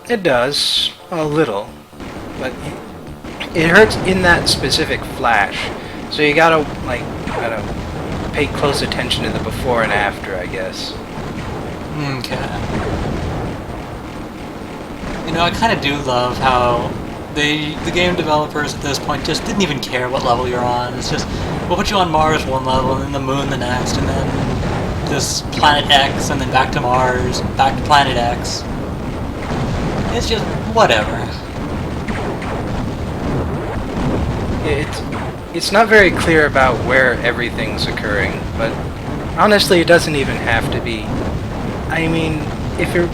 It does. A little. But it hurts in that specific flash. So you gotta, like, pay close attention to the before and after, I guess. Okay. You know, I kind of do love how the game developers at this point just didn't even care what level you're on. It's just, we'll put you on Mars one level, and then the Moon the next, and then just Planet X, and then back to Mars, back to Planet X. It's just whatever. It's not very clear about where everything's occurring, but honestly, it doesn't even have to be. I mean, if you're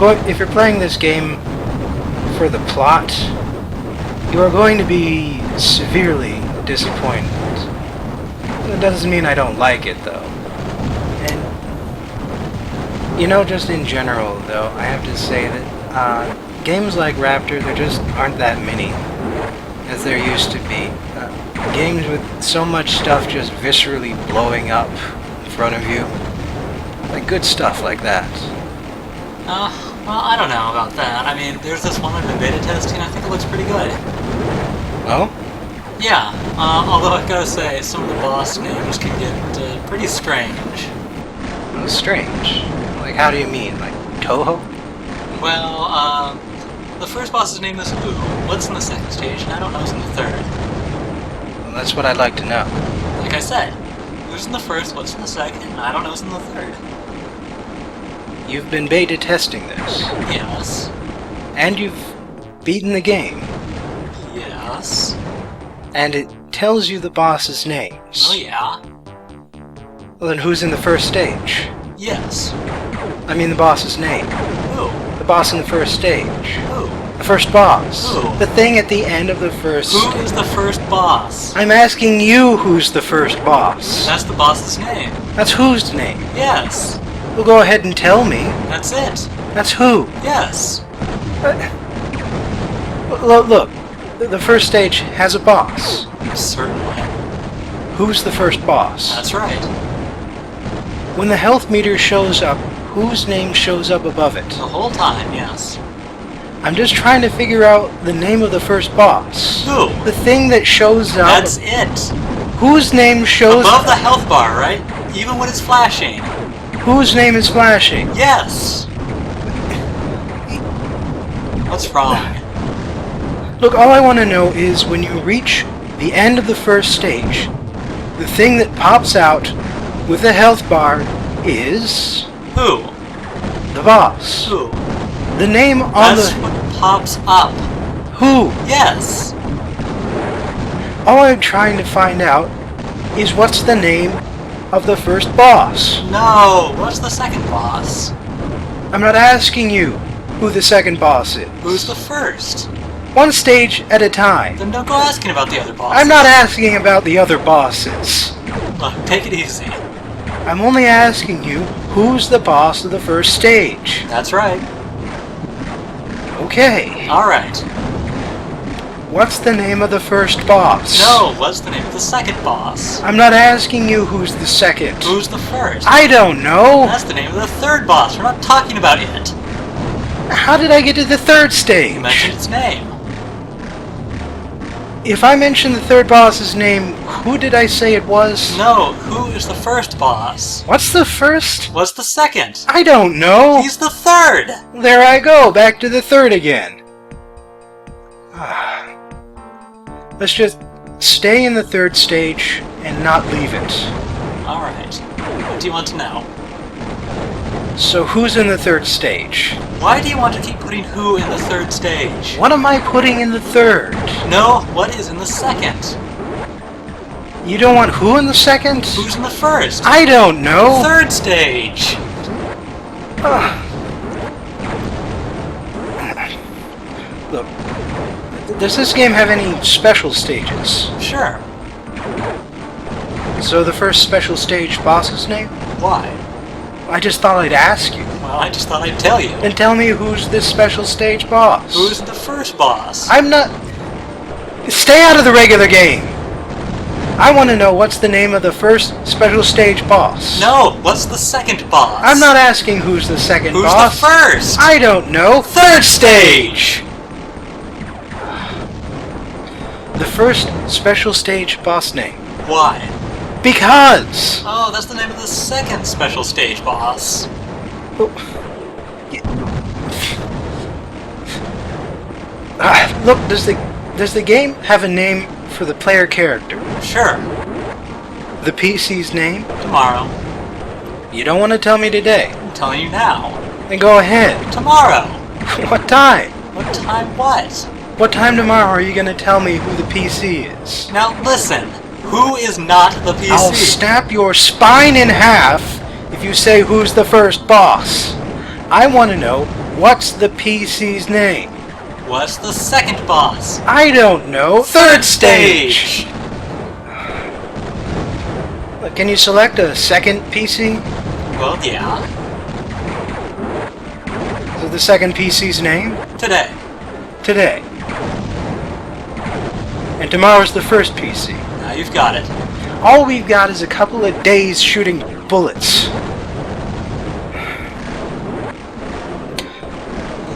playing this game for the plot, you are going to be severely disappointed. That doesn't mean I don't like it, though. And you know, just in general, though, I have to say that games like Raptor, there just aren't that many as there used to be. Games with so much stuff just viscerally blowing up in front of you. Like good stuff like that. Well, I don't know about that. I mean, there's this one I've been beta testing, I think it looks pretty good. Oh? Yeah, although I gotta say, some of the boss names can get pretty strange. Strange? Like, how do you mean? Like, Toho? Well, the first boss's name is Ooh. What's in the second stage? And I don't know what's in the third. Well, that's what I'd like to know. Like I said, who's in the first, what's in the second, and I don't know what's in the third. You've been beta testing this. Yes. And you've beaten the game. Yes. And it tells you the boss's names. Oh yeah. Well, then who's in the first stage? Yes. I mean the boss's name. Who? The boss in the first stage. Who? The first boss. Who? The thing at the end of the first Who is the first boss? I'm asking you who's the first boss. That's the boss's name. That's whose name? Yes. Well, go ahead and tell me. That's it. That's who? Yes. Look, the first stage has a boss. Certainly. Who's the first boss? That's right. When the health meter shows up, whose name shows up above it? The whole time, yes. I'm just trying to figure out the name of the first boss. Who? The thing that shows up. That's it. Whose name shows Above the health bar, right? Even when it's flashing. Whose name is flashing? Yes. What's wrong? Look, all I want to know is when you reach the end of the first stage, the thing that pops out with the health bar is Who? the boss. Who? The name on That's what pops up. Who? Yes. All I'm trying to find out is what's the name of the first boss. No. What's the second boss? I'm not asking you who the second boss is. Who's the first? One stage at a time. Then don't go asking about the other bosses. I'm not asking about the other bosses. Look, take it easy. I'm only asking you who's the boss of the first stage. That's right. Okay. Alright. What's the name of the first boss? No, what's the name of the second boss? I'm not asking you who's the second. Who's the first? I don't know. That's the name of the third boss. We're not talking about it. How did I get to the third stage? You mentioned its name. If I mention the third boss's name, who did I say it was? No, who is the first boss? What's the first? What's the second? I don't know. He's the third! There I go, back to the third again. Let's just stay in the third stage and not leave it. Alright. What do you want to know? So who's in the third stage? Why do you want to keep putting who in the third stage? What am I putting in the third? No, what is in the second? You don't want who in the second? Who's in the first? I don't know. Third stage! Look, does this game have any special stages? Sure. So the first special stage boss's name? Why? I just thought I'd ask you. Well, I just thought I'd tell you. Then tell me who's this special stage boss. Who's the first boss? I'm not... Stay out of the regular game! I want to know what's the name of the first special stage boss. No, What's the second boss? I'm not asking who's the second Who's boss. the first? I don't know. Third stage! The first special stage boss name. Why? Because! Oh, that's the name of the second special stage boss. Look, does the game have a name for the player character? Sure. The PC's name? Tomorrow. You don't want to tell me today. I'm telling you now. Then go ahead. Tomorrow. What time? What time what? What time tomorrow are you going to tell me who the PC is? Now listen. Who is not the PC? I'll snap your spine in half if you say who's the first boss. I want to know what's the PC's name. What's the second boss? I don't know. Third stage! Look, can you select a second PC? Well, yeah. Is it the second PC's name? Today. Today. And tomorrow's the first PC. Now you've got it. All we've got is a couple of days shooting bullets.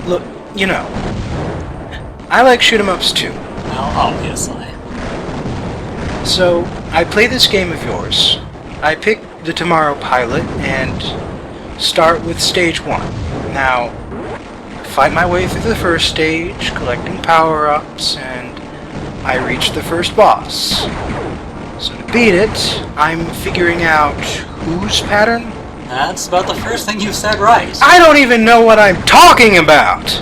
Look, you know, I like shoot 'em ups too. Well, obviously. So, I play this game of yours. I pick the Tomorrow pilot and start with stage 1. Now, fight my way through the first stage, collecting power-ups, and I reach the first boss. So to beat it, I'm figuring out whose pattern? That's about the first thing you said right. I don't even know what I'm talking about!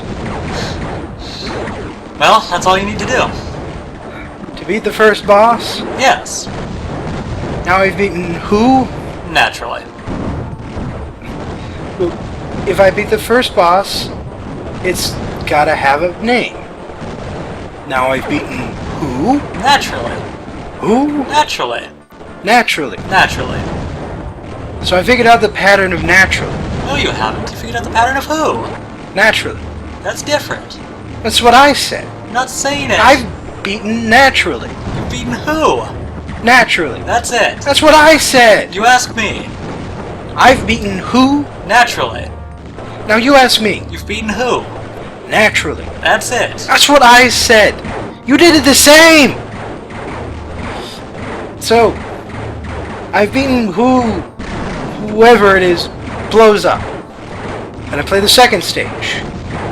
Well, that's all you need to do. To beat the first boss? Yes. Now I've beaten who? Naturally. If I beat the first boss, it's gotta have a name. Now I've beaten who? Naturally. Who? Naturally. Naturally. Naturally. So I figured out the pattern of naturally. No, you haven't. You figured out the pattern of who? Naturally. That's different. That's what I said. You're not saying it. I've beaten naturally. You've beaten who? Naturally. That's it. That's what I said. You ask me. I've beaten who? Naturally. Now you ask me. You've beaten who? Naturally. That's it. That's what I said. You did it the same. So, I've beaten whoever it is blows up. And I play the second stage.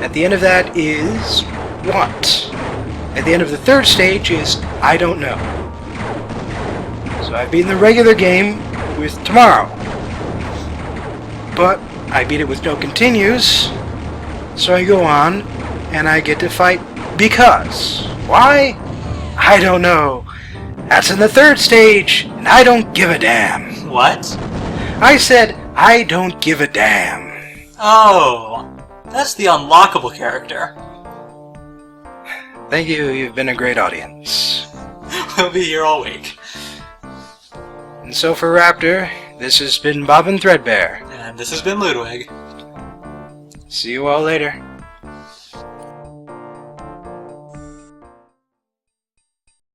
At the end of that is what? At the end of the third stage is I don't know. So I've beaten the regular game with tomorrow. But I beat it with no continues. So I go on and I get to fight because. Why? I don't know. That's in the third stage, and I don't give a damn. What? I said, I don't give a damn. Oh, that's the unlockable character. Thank you, you've been a great audience. We'll be here all week. And so for Raptor, this has been Bob and Threadbare. And this has been Ludwig. See you all later.